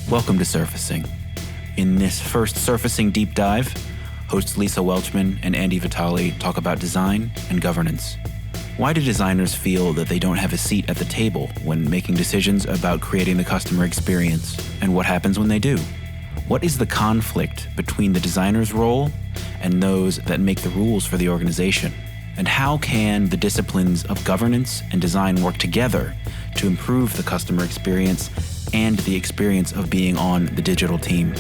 Welcome to Surfacing. In this first Surfacing deep dive, hosts Lisa Welchman and Andy Vitale talk about design and governance. Why do designers feel that they don't have a seat at the table when making decisions about creating the customer experience? And what happens when they do? What is the conflict between the designer's role and those that make the rules for the organization? And how can the disciplines of governance and design work together to improve the customer experience and the experience of being on the digital team?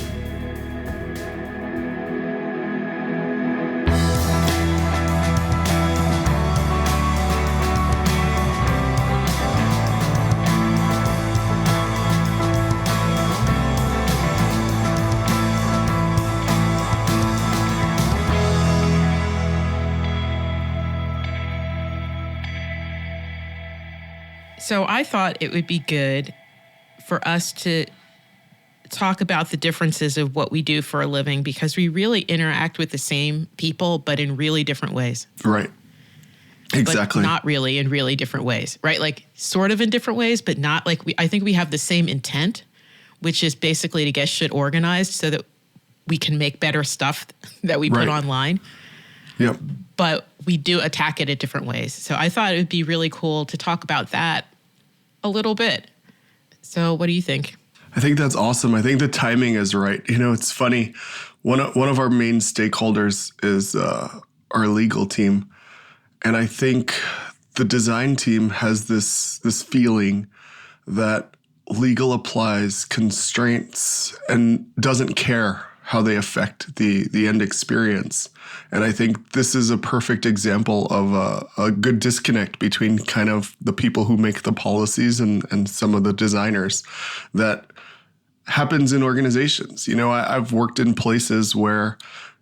So I thought it would be good for us to talk about the differences of what we do for a living, because we really interact with the same people, but in really different ways. Right. Exactly. But not really in really different ways, right? Like sort of in different ways, but not like I think we have the same intent, which is basically to get shit organized so that we can make better stuff that we put online. Yep. But we do attack it in different ways. So I thought it would be really cool to talk about that a little bit. So what do you think? I think that's awesome. I think the timing is right. You know, it's funny. One of our main stakeholders is our legal team. And I think the design team has this feeling that legal applies constraints and doesn't care how they affect the end experience. And I think this is a perfect example of a good disconnect between kind of the people who make the policies and some of the designers that happens in organizations. You know, I've worked in places where,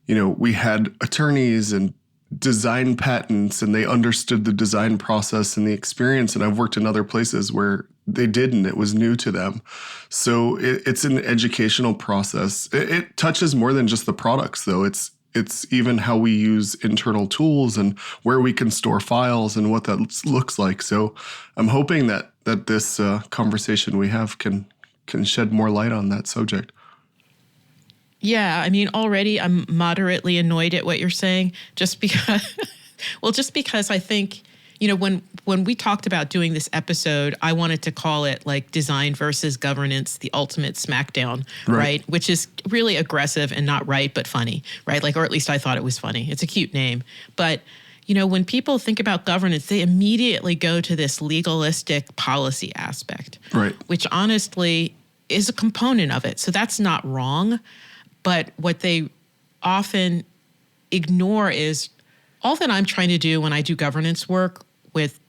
you know, we had attorneys and design patents and they understood the design process and the experience. And I've worked in other places where they didn't. It was new to them. So it's an educational process. It touches more than just the products, though. It's even how we use internal tools and where we can store files and what that looks like. So I'm hoping that this conversation we have can shed more light on that subject. Yeah, I mean, already I'm moderately annoyed at what you're saying, just because I think, you know, when we talked about doing this episode, I wanted to call it like design versus governance, the ultimate smackdown, right? Which is really aggressive and not right, but funny, right? Like, or at least I thought it was funny. It's a cute name. But, you know, when people think about governance, they immediately go to this legalistic policy aspect, right? Which honestly is a component of it. So that's not wrong. But what they often ignore is all that I'm trying to do when I do governance work with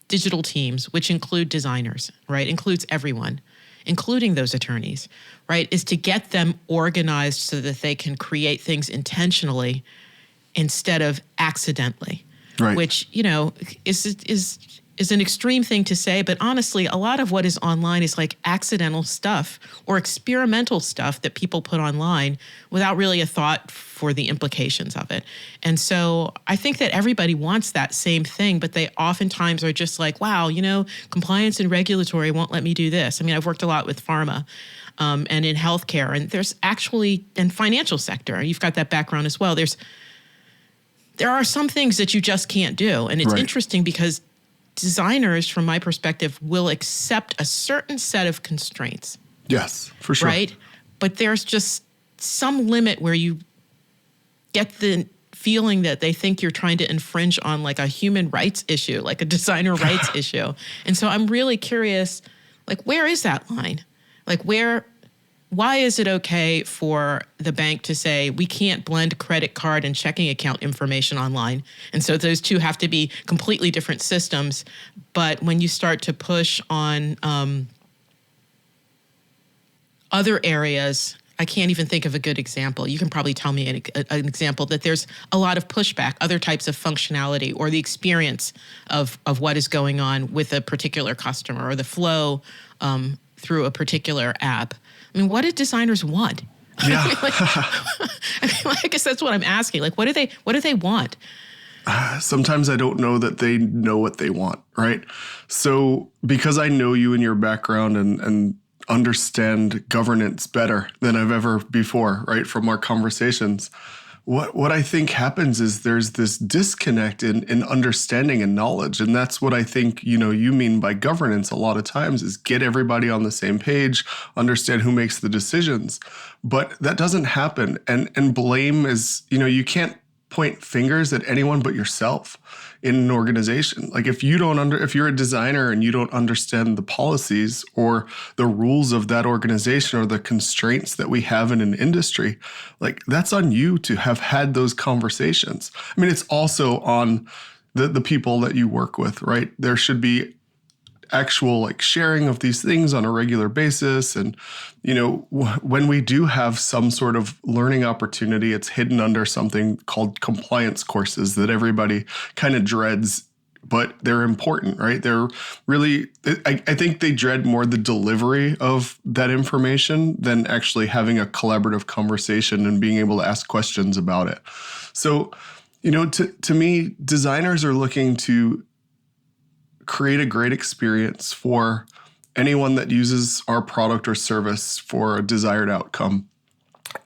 digital teams, which include designers, right? Includes everyone, including those attorneys, right? Is to get them organized so that they can create things intentionally instead of accidentally, right? Which, you know, is an extreme thing to say, but honestly, a lot of what is online is like accidental stuff or experimental stuff that people put online without really a thought for the implications of it. And so I think that everybody wants that same thing, but they oftentimes are just like, wow, you know, compliance and regulatory won't let me do this. I mean, I've worked a lot with pharma and in healthcare, and there's actually, in financial sector, you've got that background as well. There are some things that you just can't do. And it's interesting because designers, from my perspective, will accept a certain set of constraints. Yes, for sure. Right? But there's just some limit where you get the feeling that they think you're trying to infringe on like a human rights issue, like a designer rights issue. And so I'm really curious, like, where is that line? Like, why is it okay for the bank to say we can't blend credit card and checking account information online? And so those two have to be completely different systems. But when you start to push on other areas, I can't even think of a good example. You can probably tell me an example that there's a lot of pushback, other types of functionality or the experience of what is going on with a particular customer or the flow through a particular app. I mean, what do designers want? Yeah. I guess that's what I'm asking. Like, what do they want? Sometimes I don't know that they know what they want, right? So because I know you and your background and understand governance better than I've ever before, right? From our conversations. What I think happens is there's this disconnect in understanding and knowledge. And that's what I think, you mean by governance a lot of times is get everybody on the same page, understand who makes the decisions. But that doesn't happen. And blame is, you can't point fingers at anyone but yourself in an organization. Like if you're a designer and you don't understand the policies or the rules of that organization or the constraints that we have in an industry, like that's on you to have had those conversations. I mean, it's also on the people that you work with, right? There should be actual like sharing of these things on a regular basis. And, when we do have some sort of learning opportunity, it's hidden under something called compliance courses that everybody kind of dreads, but they're important, right? They're really, I think they dread more the delivery of that information than actually having a collaborative conversation and being able to ask questions about it. So, to me, designers are looking to create a great experience for anyone that uses our product or service for a desired outcome.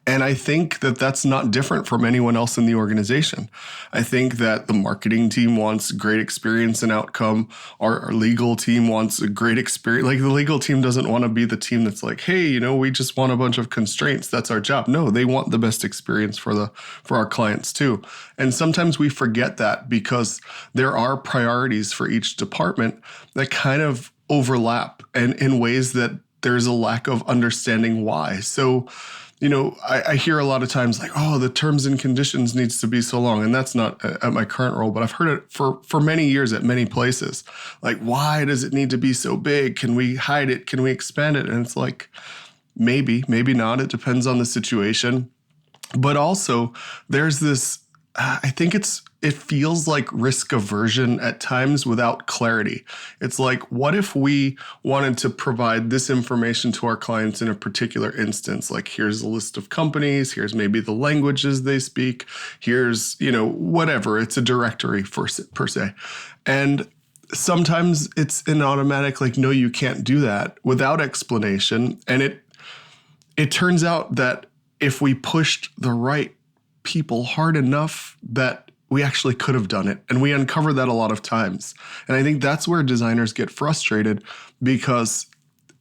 And I think that that's not different from anyone else in the organization. I think that the marketing team wants great experience and outcome. Our legal team wants a great experience. Like the legal team doesn't want to be the team that's like, hey, we just want a bunch of constraints. That's our job. No, they want the best experience for our clients too. And sometimes we forget that because there are priorities for each department that kind of overlap and in ways that there's a lack of understanding why. So, I hear a lot of times like, oh, the terms and conditions needs to be so long. And that's not at my current role, but I've heard it for many years at many places. Like, why does it need to be so big? Can we hide it? Can we expand it? And it's like, maybe not. It depends on the situation. But also there's this, I think it feels like risk aversion at times without clarity. It's like, what if we wanted to provide this information to our clients in a particular instance? Like, here's a list of companies, here's maybe the languages they speak, here's, whatever. It's a directory per se. And sometimes it's an automatic, like, no, you can't do that without explanation. And it turns out that if we pushed the right people hard enough that we actually could have done it. And we uncover that a lot of times. And I think that's where designers get frustrated because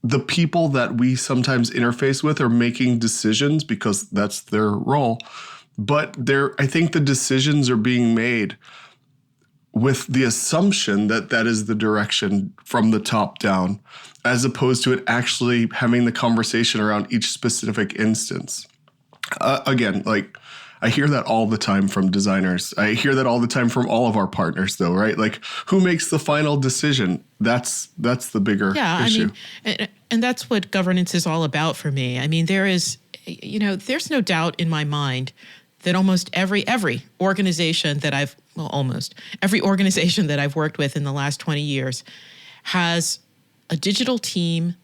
the people that we sometimes interface with are making decisions because that's their role. But I think the decisions are being made with the assumption that that is the direction from the top down, as opposed to it actually having the conversation around each specific instance. Again, like, I hear that all the time from designers. I hear that all the time from all of our partners, though, right? Like, who makes the final decision? That's the bigger issue. I mean, and that's what governance is all about for me. I mean, there's no doubt in my mind that almost every organization that every organization that I've worked with in the last 20 years has a digital team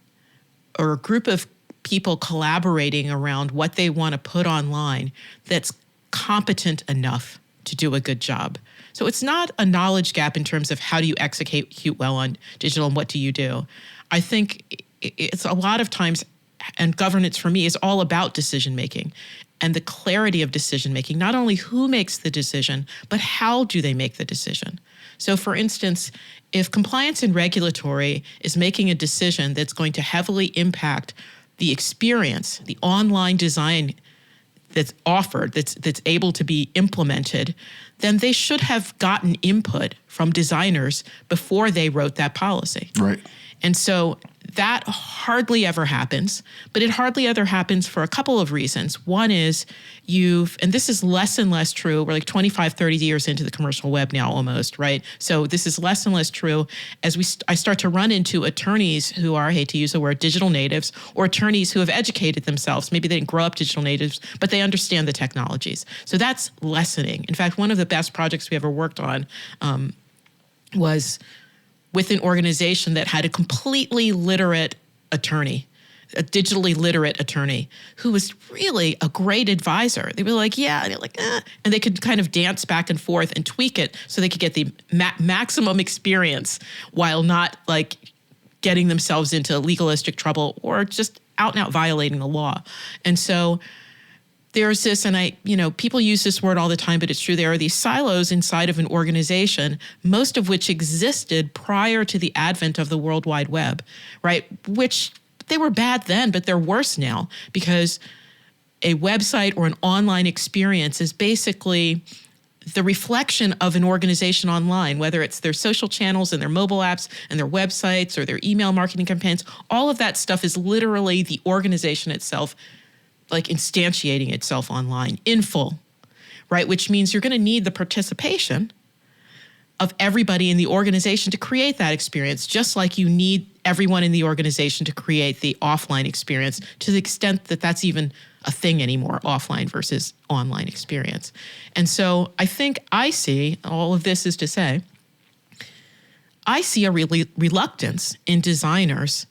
or a group of people collaborating around what they want to put online that's competent enough to do a good job. So it's not a knowledge gap in terms of how do you execute well on digital and what do you do. I think it's a lot of times, and governance for me is all about decision making and the clarity of decision making, not only who makes the decision, but how do they make the decision. So for instance, if compliance and regulatory is making a decision that's going to heavily impact the experience, the online design that's offered, that's able to be implemented, then they should have gotten input from designers before they wrote that policy. Right. And so that hardly ever happens, but it hardly ever happens for a couple of reasons. One is and this is less and less true. We're like 25, 30 years into the commercial web now almost, right? So this is less and less true as I start to run into attorneys who are, I hate to use the word, digital natives, or attorneys who have educated themselves. Maybe they didn't grow up digital natives, but they understand the technologies. So that's lessening. In fact, one of the best projects we ever worked on was with an organization that had a completely literate attorney, a digitally literate attorney, who was really a great advisor. They were like, yeah, and they're like, and they could kind of dance back and forth and tweak it so they could get the maximum experience while not like getting themselves into legalistic trouble or just out and out violating the law. And so there's this, and people use this word all the time, but it's true. There are these silos inside of an organization, most of which existed prior to the advent of the World Wide Web, right? Which they were bad then, but they're worse now because a website or an online experience is basically the reflection of an organization online, whether it's their social channels and their mobile apps and their websites or their email marketing campaigns. All of that stuff is literally the organization itself, like instantiating itself online in full, right? Which means you're going to need the participation of everybody in the organization to create that experience, just like you need everyone in the organization to create the offline experience, to the extent that that's even a thing anymore, offline versus online experience. And so I think I see, all of this is to say, I see a reluctance in designers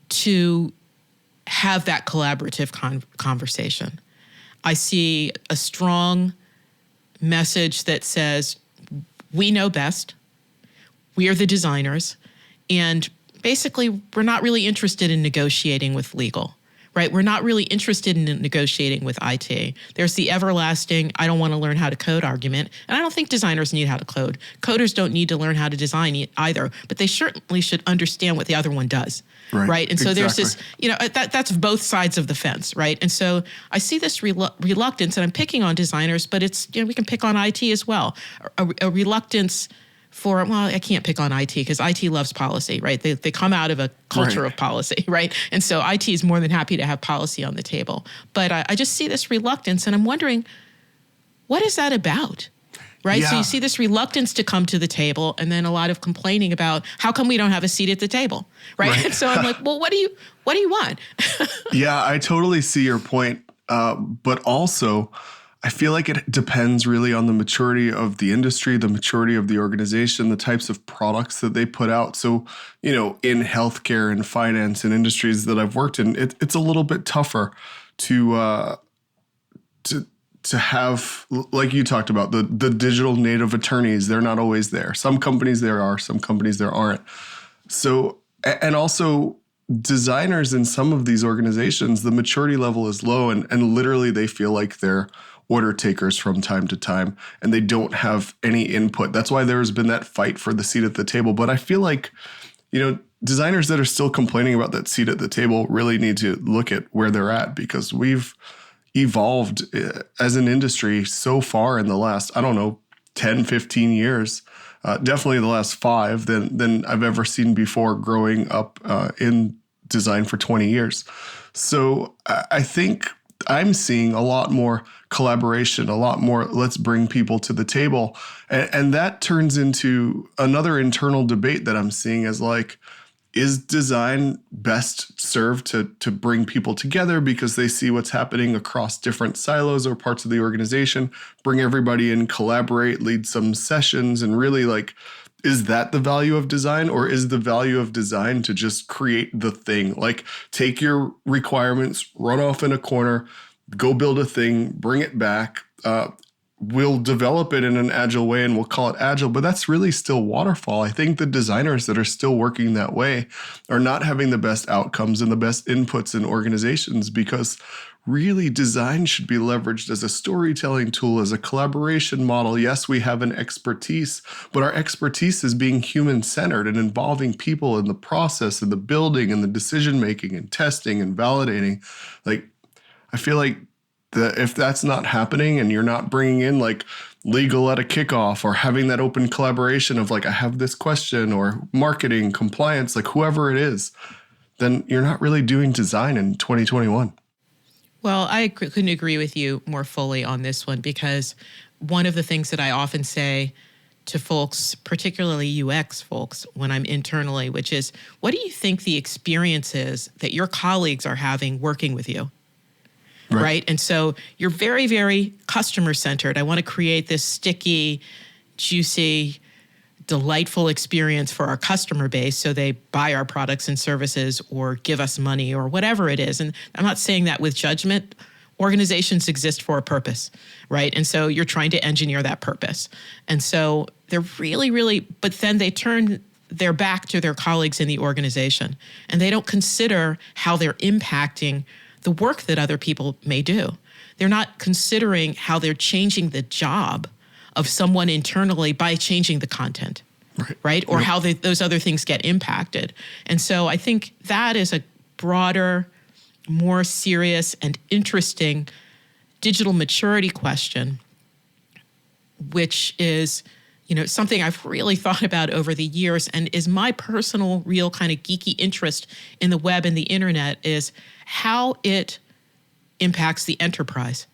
to have that collaborative conversation. I see a strong message that says, we know best, we are the designers, and basically we're not really interested in negotiating with legal. Right? We're not really interested in negotiating with IT. There's the everlasting, I don't want to learn how to code argument. And I don't think designers need how to code. Coders don't need to learn how to design either, but they certainly should understand what the other one does. Right? And so there's this, that's both sides of the fence, right? And so I see this reluctance, and I'm picking on designers, but it's, we can pick on IT as well. A reluctance well, I can't pick on IT because IT loves policy, right? They come out of a culture of policy, right? And so IT is more than happy to have policy on the table. But I just see this reluctance, and I'm wondering, what is that about? Right? Yeah. So you see this reluctance to come to the table, and then a lot of complaining about how come we don't have a seat at the table, right? And so I'm like, well, what do you want? Yeah, I totally see your point. But also, I feel like it depends really on the maturity of the industry, the maturity of the organization, the types of products that they put out. So, in healthcare and finance and industries that I've worked in, it's a little bit tougher to have, like you talked about, the digital native attorneys. They're not always there. Some companies there are, some companies there aren't. So, and also designers in some of these organizations, the maturity level is low, and literally they feel like they're order takers from time to time, and they don't have any input. That's why there's been that fight for the seat at the table. But I feel like, designers that are still complaining about that seat at the table really need to look at where they're at, because we've evolved as an industry so far in the last, 10, 15 years, definitely the last 5 than I've ever seen before growing up in design for 20 years. So I think I'm seeing a lot more collaboration, a lot more let's bring people to the table. And that turns into another internal debate that I'm seeing as like, is design best served to bring people together because they see what's happening across different silos or parts of the organization, bring everybody in, collaborate, lead some sessions, and really is that the value of design, or is the value of design to just create the thing? Like, take your requirements, run off in a corner, go build a thing, bring it back. We'll develop it in an agile way and we'll call it agile, but that's really still waterfall. I think the designers that are still working that way are not having the best outcomes and the best inputs in organizations, because really design should be leveraged as a storytelling tool, as a collaboration model. Yes, we have an expertise, but our expertise is being human-centered and involving people in the process and the building and the decision-making and testing and validating. I feel like if that's not happening and you're not bringing in legal at a kickoff or having that open collaboration of I have this question, or marketing, compliance, whoever it is, then you're not really doing design in 2021. Well, I couldn't agree with you more fully on this one, because one of the things that I often say to folks, particularly UX folks, when I'm internally, which is, what do you think the experience is that your colleagues are having working with you? Right? And so you're very, very customer-centered. I want to create this sticky, juicy, delightful experience for our customer base so they buy our products and services or give us money or whatever it is. And I'm not saying that with judgment. Organizations exist for a purpose, right? And so you're trying to engineer that purpose. And so they're really, really, but then they turn their back to their colleagues in the organization, and they don't consider how they're impacting the work that other people may do. They're not considering how they're changing the job of someone internally by changing the content, right? Or how those other things get impacted. And so I think that is a broader, more serious and interesting digital maturity question, which is, something I've really thought about over the years and is my personal, real kind of geeky interest in the web and the internet, is how it impacts the enterprise,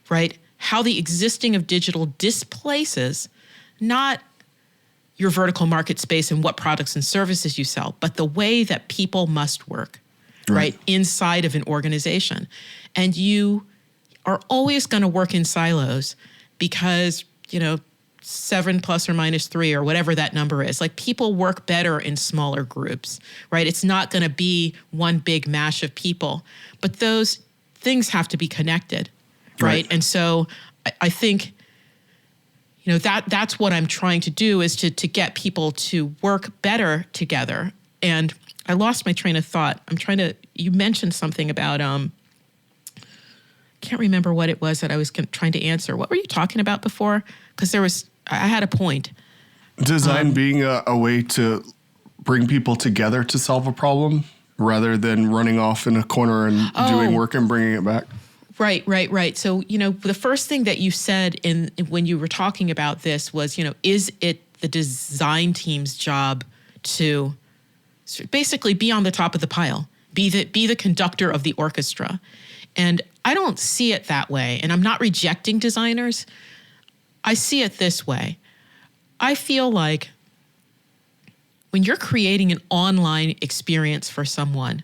right? How the existing of digital displaces not your vertical market space and what products and services you sell, but the way that people must work, right? Inside of an organization. And you are always going to work in silos because, 7 plus or minus 3 or whatever that number is. Like, people work better in smaller groups, right? It's not going to be one big mash of people, but those things have to be connected, right? And so I think, that's what I'm trying to do, is to get people to work better together. And I lost my train of thought. You mentioned something about, can't remember what it was that I was trying to answer. What were you talking about before? Because I had a point. Design being a way to bring people together to solve a problem rather than running off in a corner and doing work and bringing it back. Right. So, the first thing that you said when you were talking about this was, is it the design team's job to basically be on the top of the pile, be the conductor of the orchestra? And I don't see it that way. And I'm not rejecting designers. I see it this way. I feel like when you're creating an online experience for someone,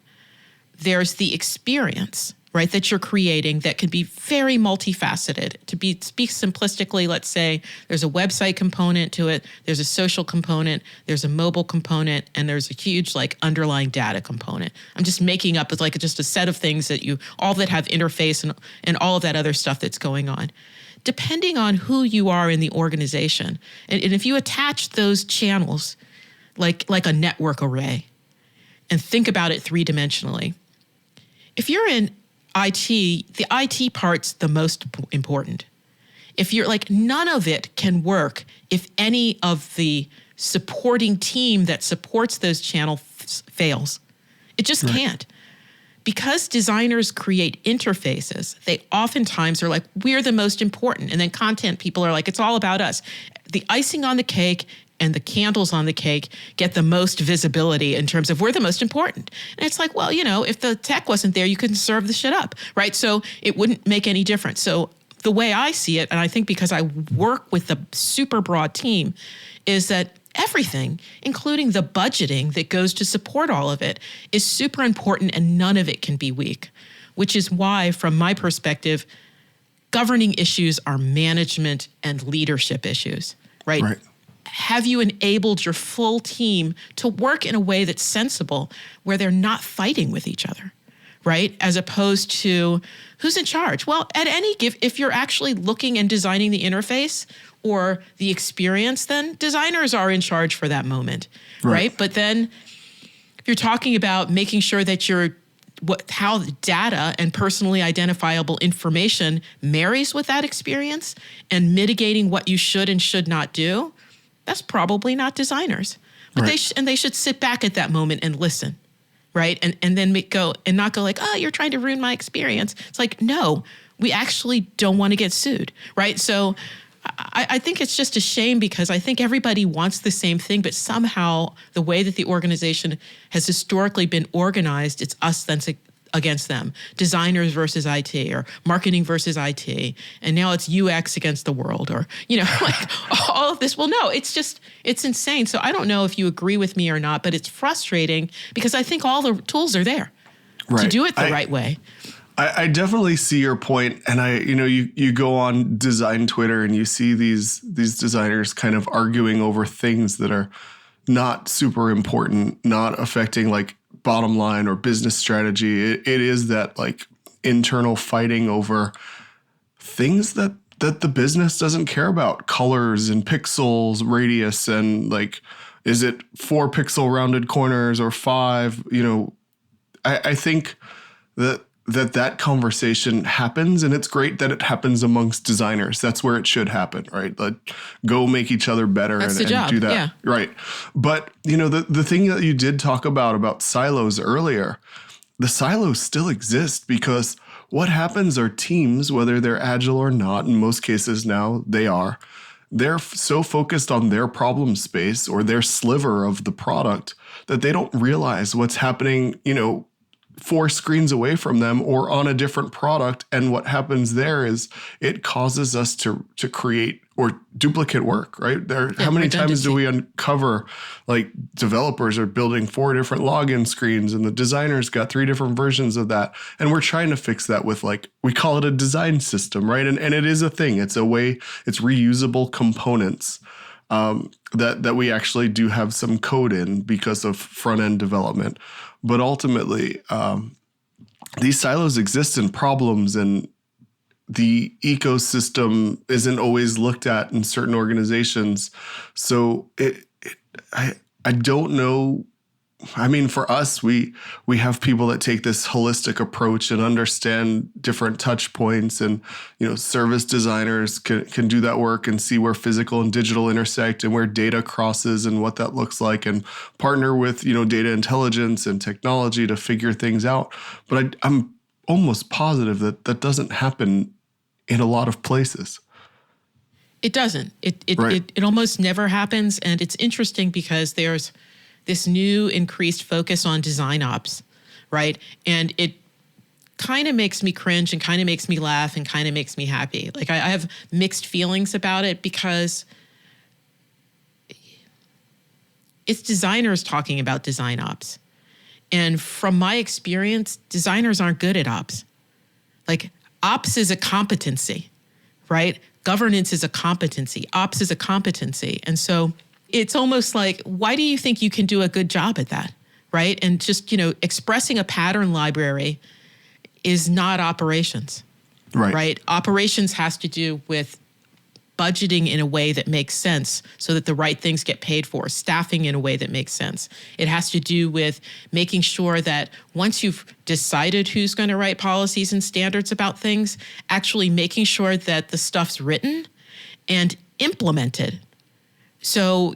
there's the experience, right, that you're creating that can be very multifaceted. Speak simplistically, let's say there's a website component to it, there's a social component, there's a mobile component, and there's a huge underlying data component. I'm just making up with just a set of things that all that have interface and all of that other stuff that's going on. Depending on who you are in the organization, and if you attach those channels like a network array and think about it three-dimensionally, if you're in IT, the IT part's the most important. If you're none of it can work if any of the supporting team that supports those channels fails. It just can't. Because designers create interfaces, they oftentimes are we're the most important. And then content people are it's all about us. The icing on the cake and the candles on the cake get the most visibility in terms of we're the most important. And it's if the tech wasn't there, you couldn't serve the shit up, right? So it wouldn't make any difference. So the way I see it, and I think because I work with a super broad team, is that everything, including the budgeting that goes to support all of it, is super important, and none of it can be weak, which is why, from my perspective, governing issues are management and leadership issues, right? Have you enabled your full team to work in a way that's sensible, where they're not fighting with each other, right? As opposed to who's in charge? Well, if you're actually looking and designing the interface or the experience, then designers are in charge for that moment, right? But then if you're talking about making sure that how data and personally identifiable information marries with that experience and mitigating what you should and should not do, that's probably not designers. But they should sit back at that moment and listen, right? And then not go you're trying to ruin my experience. It's no, we actually don't want to get sued, right? So I think it's just a shame, because I think everybody wants the same thing, but somehow the way that the organization has historically been organized, it's us against them, designers versus IT, or marketing versus IT, and now it's UX against the world, or all of this. Well, no, it's insane. So I don't know if you agree with me or not, but it's frustrating, because I think all the tools are there to do it the right way. I definitely see your point, and you go on design Twitter and you see these designers kind of arguing over things that are not super important, not affecting bottom line or business strategy. It is that internal fighting over things that the business doesn't care about, colors and pixels, radius, and Is it 4 pixel rounded corners or 5? I think that conversation happens, and it's great that it happens amongst designers. That's where it should happen, right? Like, go make each other better and do that. Yeah. Right. But, the thing that you did talk about silos earlier, the silos still exist, because what happens are teams, whether they're agile or not, in most cases now they are, they're so focused on their problem space or their sliver of the product that they don't realize what's happening, 4 screens away from them or on a different product. And what happens there is it causes us to create or duplicate work, right? How many times do we uncover, like, developers are building 4 different login screens and the designer's got 3 different versions of that. And we're trying to fix that with, like, we call it a design system, right? And it is a thing. It's a way, it's reusable components that we actually do have some code in because of front-end development. But ultimately, these silos exist in problems, and the ecosystem isn't always looked at in certain organizations. So I don't know. I mean, for us, we have people that take this holistic approach and understand different touch points, and, service designers can do that work and see where physical and digital intersect and where data crosses and what that looks like, and partner with, data intelligence and technology to figure things out. But I'm almost positive that doesn't happen in a lot of places. It doesn't. Right. It almost never happens. And it's interesting because there's this new increased focus on design ops, right? And it kind of makes me cringe and kind of makes me laugh and kind of makes me happy. Like, I have mixed feelings about it, because it's designers talking about design ops. And from my experience, designers aren't good at ops. Like, ops is a competency, right? Governance is a competency. Ops is a competency. And so it's almost like, why do you think you can do a good job at that, right? And just, expressing a pattern library is not operations, right? Operations has to do with budgeting in a way that makes sense so that the right things get paid for, staffing in a way that makes sense. It has to do with making sure that once you've decided who's going to write policies and standards about things, actually making sure that the stuff's written and implemented. So,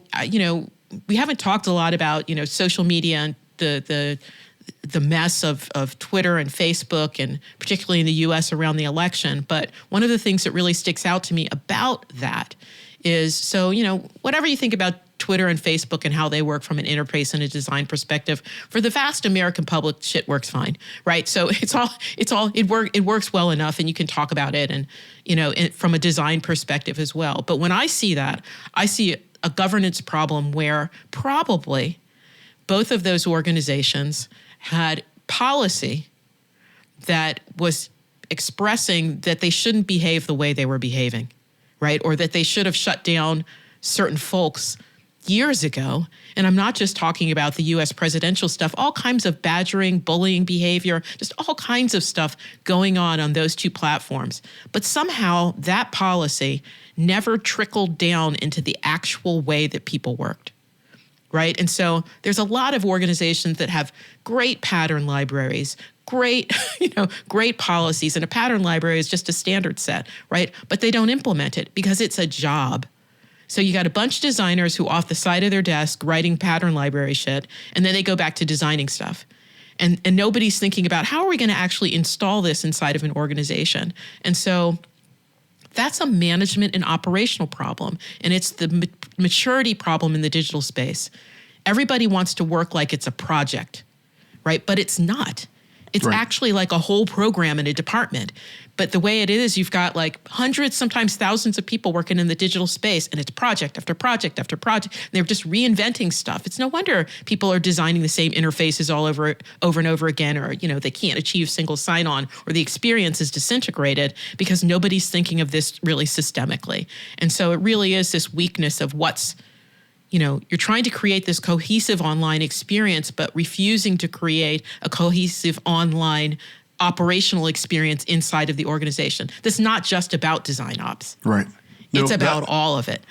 we haven't talked a lot about, social media and the mess of Twitter and Facebook, and particularly in the US around the election. But one of the things that really sticks out to me about that is, so, whatever you think about Twitter and Facebook and how they work from an interface and a design perspective, for the vast American public, shit works fine, right? So it works well enough, and you can talk about it, and, from a design perspective as well. But when I see that, I see a governance problem where probably both of those organizations had policy that was expressing that they shouldn't behave the way they were behaving, right? Or that they should have shut down certain folks years ago. And I'm not just talking about the US presidential stuff, all kinds of badgering, bullying behavior, just all kinds of stuff going on those 2 platforms. But somehow that policy never trickled down into the actual way that people worked, right? And so there's a lot of organizations that have great pattern libraries, great policies, and a pattern library is just a standard set, right? But they don't implement it because it's a job. So you got a bunch of designers who off the side of their desk writing pattern library shit, and then they go back to designing stuff. And nobody's thinking about, how are we going to actually install this inside of an organization? And so that's a management and operational problem. And it's the maturity problem in the digital space. Everybody wants to work like it's a project, right? But it's not. It's actually like a whole program in a department. But the way it is, you've got like hundreds, sometimes thousands of people working in the digital space, and it's project after project after project. And they're just reinventing stuff. It's no wonder people are designing the same interfaces all over and over again, or, they can't achieve single sign-on, or the experience is disintegrated because nobody's thinking of this really systemically. And so it really is this weakness of you're trying to create this cohesive online experience, but refusing to create a cohesive online operational experience inside of the organization. That's not just about design ops. Right. It's about all of it.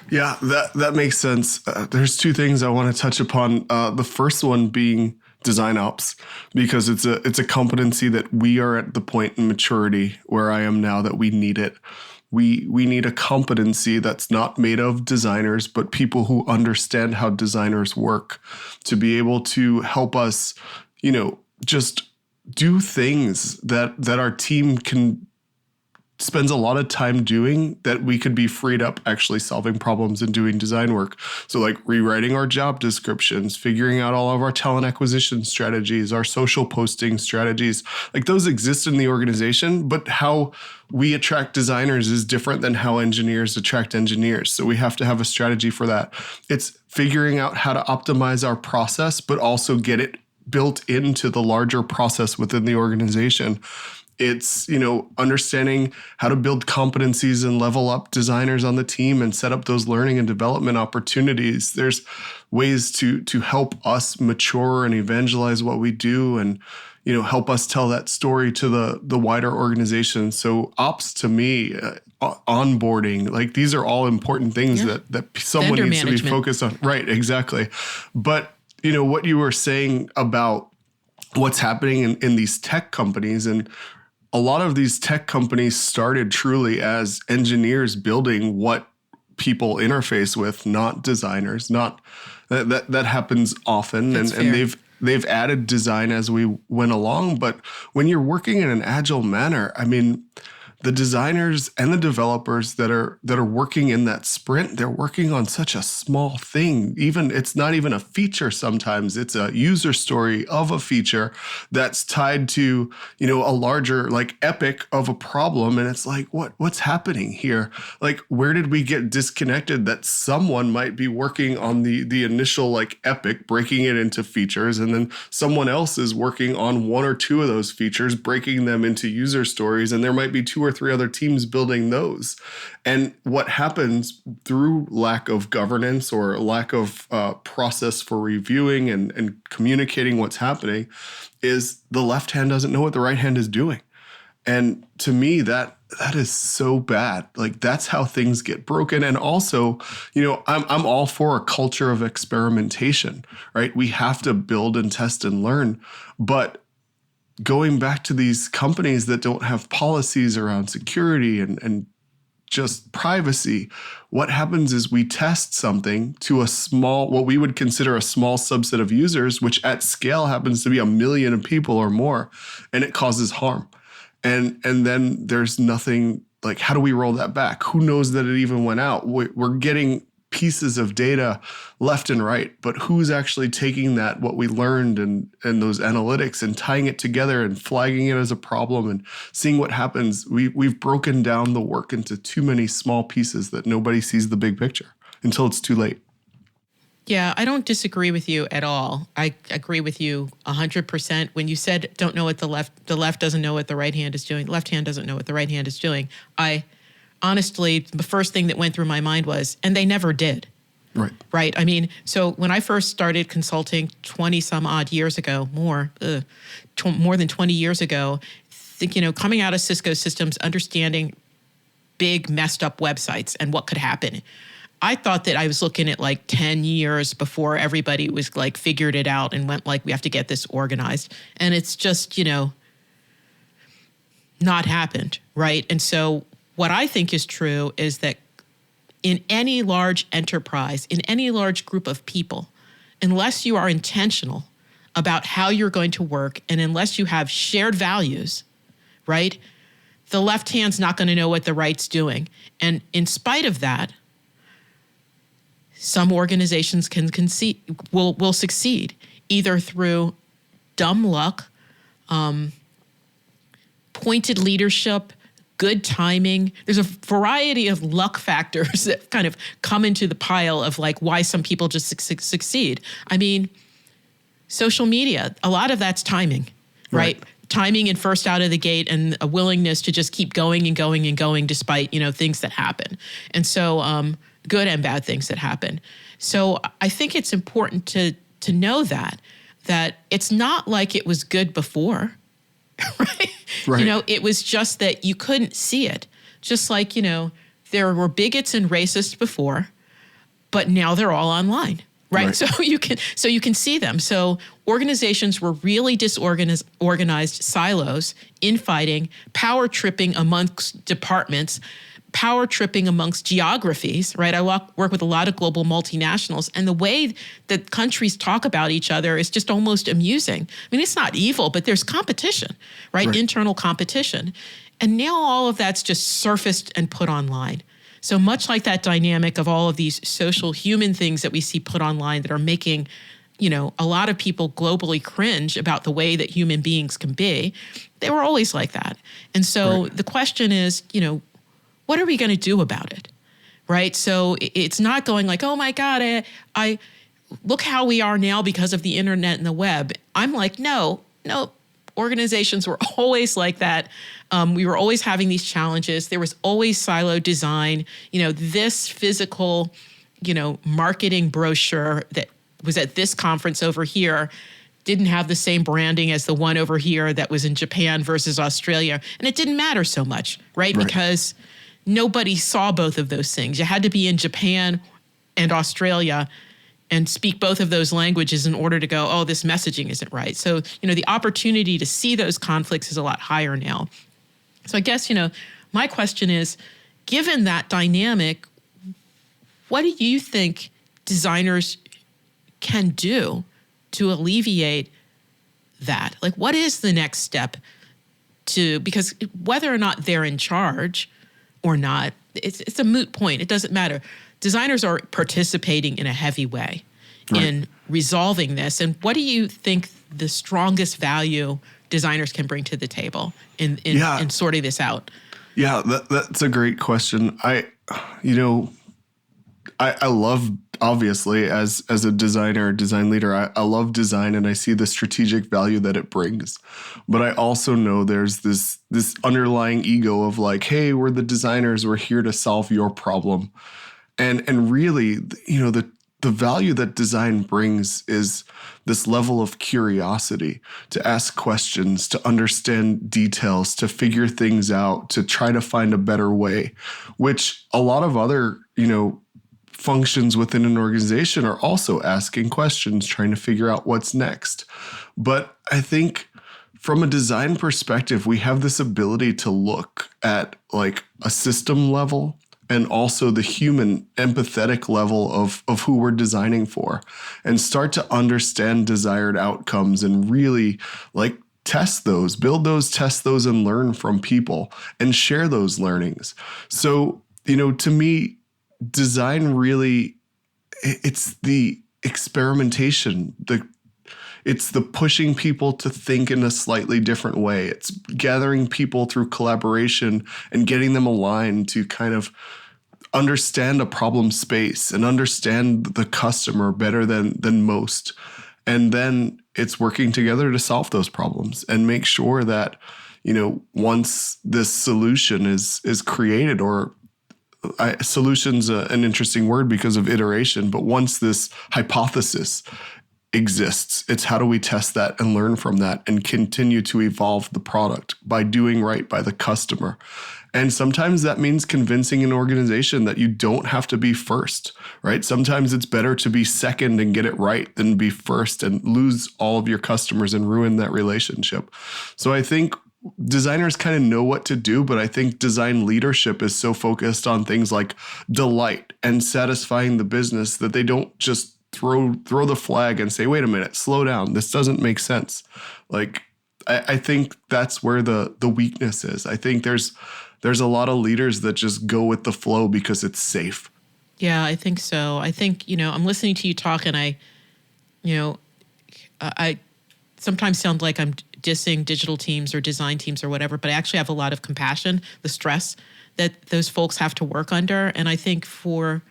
Yeah, that makes sense. There's two things I want to touch upon. The first one being design ops, because it's a competency that we are at the point in maturity where I am now that we need it. We need a competency that's not made of designers, but people who understand how designers work to be able to help us, just do things that our team spends a lot of time doing that we could be freed up actually solving problems and doing design work. So like rewriting our job descriptions, figuring out all of our talent acquisition strategies, our social posting strategies, like those exist in the organization, but how we attract designers is different than how engineers attract engineers. So we have to have a strategy for that. It's figuring out how to optimize our process, but also get it built into the larger process within the organization. It's, understanding how to build competencies and level up designers on the team and set up those learning and development opportunities. There's ways to help us mature and evangelize what we do and, help us tell that story to the wider organization. So ops to me, onboarding, like these are all important things that someone Vendor needs management. to be focused on. Right, exactly. But, what you were saying about what's happening in these tech companies, and a lot of these tech companies started truly as engineers building what people interface with, not designers. Not that happens often, and they've added design as we went along. But when you're working in an agile manner, I mean, the designers and the developers that are working in that sprint, they're working on such a small thing. Even it's not even a feature sometimes. It's a user story of a feature that's tied to, a larger like epic of a problem. And it's like, what's happening here? Like, where did we get disconnected that someone might be working on the initial like epic, breaking it into features, and then someone else is working on one or two of those features, breaking them into user stories, and there might be two or three other teams building those. And what happens through lack of governance or lack of process for reviewing and communicating what's happening is the left hand doesn't know what the right hand is doing. And to me, that is so bad. Like, that's how things get broken. And also, I'm all for a culture of experimentation, right? We have to build and test and learn. But going back to these companies that don't have policies around security and just privacy, what happens is we test something to what we would consider a small subset of users, which at scale happens to be 1 million people or more, and it causes harm. And then there's nothing, like, how do we roll that back? Who knows that it even went out? We're getting pieces of data left and right, but who's actually taking what we learned and those analytics and tying it together and flagging it as a problem and seeing what happens? We've broken down the work into too many small pieces that nobody sees the big picture until it's too late. Yeah, I don't disagree with you at all. I agree with you 100%. When you said don't know what the left doesn't know what the right hand is doing, the left hand doesn't know what the right hand is doing, honestly, the first thing that went through my mind was, and they never did. Right. I mean, so when I first started consulting 20 some odd years ago, more than 20 years ago, coming out of Cisco Systems, understanding big messed up websites and what could happen. I thought that I was looking at like 10 years before everybody was like figured it out and went like, we have to get this organized. And it's just, not happened. Right. And so what I think is true is that in any large enterprise, in any large group of people, unless you are intentional about how you're going to work and unless you have shared values, right, the left hand's not going to know what the right's doing. And in spite of that, some organizations will succeed either through dumb luck, pointed leadership, good timing. There's a variety of luck factors that kind of come into the pile of like why some people just succeed. I mean, social media, a lot of that's timing, right? Timing and first out of the gate and a willingness to just keep going and going and going despite, things that happen. And so good and bad things that happen. So I think it's important to know that it's not like it was good before, right? It was just that you couldn't see it. Just like, there were bigots and racists before, but now they're all online. Right. So you can see them. So organizations were really organized silos, infighting, power tripping amongst departments, power tripping amongst geographies, right? I work with a lot of global multinationals, and the way that countries talk about each other is just almost amusing. I mean, it's not evil, but there's competition, right? Internal competition. And now all of that's just surfaced and put online. So much like that dynamic of all of these social human things that we see put online that are making, a lot of people globally cringe about the way that human beings can be, they were always like that. And so the question is, what are we going to do about it? Right? So it's not going like, oh my God, I look how we are now because of the internet and the web. I'm like, no, organizations were always like that. We were always having these challenges. There was always siloed design. This physical, marketing brochure that was at this conference over here didn't have the same branding as the one over here that was in Japan versus Australia. And it didn't matter so much, right? Because nobody saw both of those things. You had to be in Japan and Australia and speak both of those languages in order to go, oh, this messaging isn't right. So, the opportunity to see those conflicts is a lot higher now. So I guess, my question is, given that dynamic, what do you think designers can do to alleviate that? Like, what is the next step because whether or not they're in charge or not, it's a moot point. It doesn't matter. Designers are participating in a heavy way in resolving this. And what do you think the strongest value designers can bring to the table in sorting this out? Yeah, that's a great question. I love, obviously, as a designer, design leader, I love design and I see the strategic value that it brings. But I also know there's this underlying ego of like, hey, we're the designers, we're here to solve your problem. And really, the value that design brings is this level of curiosity, to ask questions, to understand details, to figure things out, to try to find a better way, which a lot of other, functions within an organization are also asking questions, trying to figure out what's next. But I think from a design perspective, we have this ability to look at like a system level and also the human empathetic level of who we're designing for, and start to understand desired outcomes and really like test those, build those, test those, and learn from people and share those learnings. So, to me, design really, it's the experimentation, it's the pushing people to think in a slightly different way. It's gathering people through collaboration and getting them aligned to kind of understand a problem space and understand the customer better than most. And then it's working together to solve those problems and make sure that, once this solution is created, or solution's an interesting word because of iteration, but once this hypothesis exists, it's how do we test that and learn from that and continue to evolve the product by doing right by the customer. And sometimes that means convincing an organization that you don't have to be first, right? Sometimes it's better to be second and get it right than be first and lose all of your customers and ruin that relationship. So I think designers kind of know what to do, but I think design leadership is so focused on things like delight and satisfying the business that they don't just throw the flag and say, wait a minute, slow down. This doesn't make sense. Like, I think that's where the weakness is. I think there's a lot of leaders that just go with the flow because it's safe. Yeah, I think so. I think, I'm listening to you talk and I sometimes sound like I'm dissing digital teams or design teams or whatever, but I actually have a lot of compassion, the stress that those folks have to work under. And I think for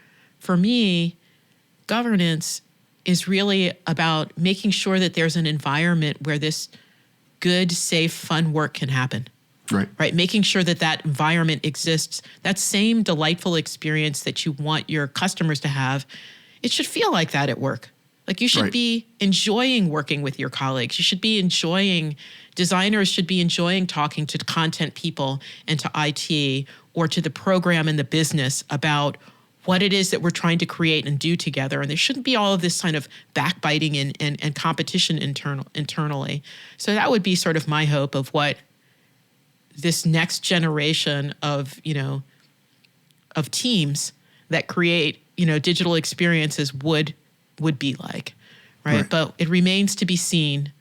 me, governance is really about making sure that there's an environment where this good, safe, fun work can happen. Right. Making sure that environment exists, that same delightful experience that you want your customers to have, it should feel like that at work. Like you should be enjoying working with your colleagues. You should be designers should be enjoying talking to content people and to IT or to the program and the business about what it is that we're trying to create and do together. And there shouldn't be all of this kind of backbiting and competition internally. So that would be sort of my hope of what this next generation of, of teams that create, digital experiences would be like, right? But it remains to be seen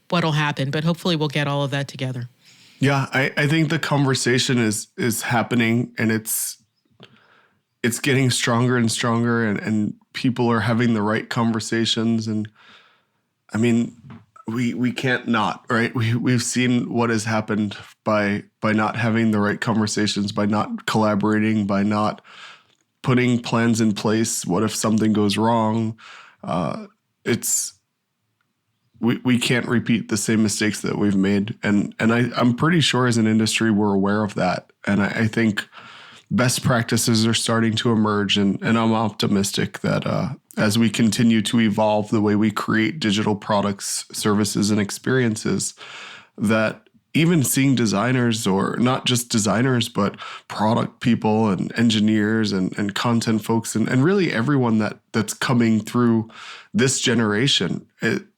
what'll happen, but hopefully we'll get all of that together. Yeah, I think the conversation is happening, and it's getting stronger and stronger, and people are having the right conversations. And I mean, we can't not, right? We've seen what has happened by not having the right conversations, by not collaborating, by not putting plans in place. What if something goes wrong? We can't repeat the same mistakes that we've made. And I'm pretty sure as an industry, we're aware of that. And I think best practices are starting to emerge. And I'm optimistic that as we continue to evolve the way we create digital products, services, and experiences, that even seeing designers, or not just designers, but product people and engineers and content folks and really everyone that's coming through this generation,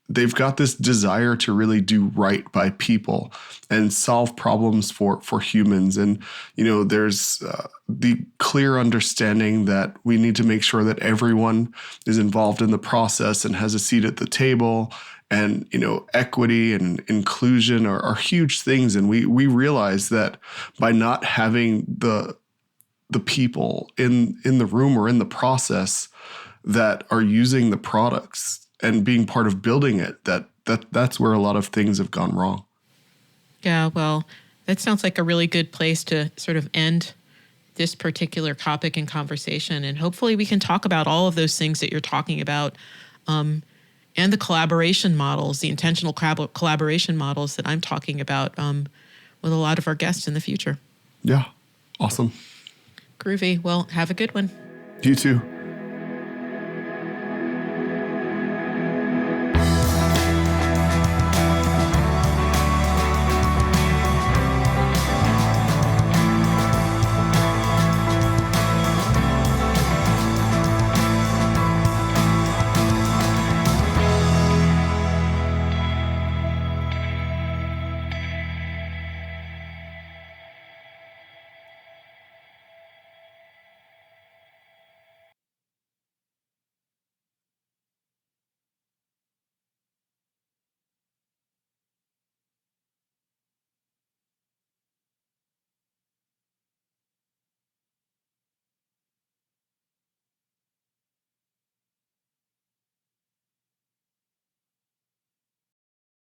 they've got this desire to really do right by people and solve problems for humans. And, there's the clear understanding that we need to make sure that everyone is involved in the process and has a seat at the table. And, equity and inclusion are huge things. And we realize that by not having the people in the room or in the process that are using the products and being part of building it, that's where a lot of things have gone wrong. Yeah, well, that sounds like a really good place to sort of end this particular topic and conversation. And hopefully we can talk about all of those things that you're talking about, and the collaboration models, the intentional collaboration models that I'm talking about with a lot of our guests in the future. Yeah, awesome. Groovy. Well, have a good one. You too.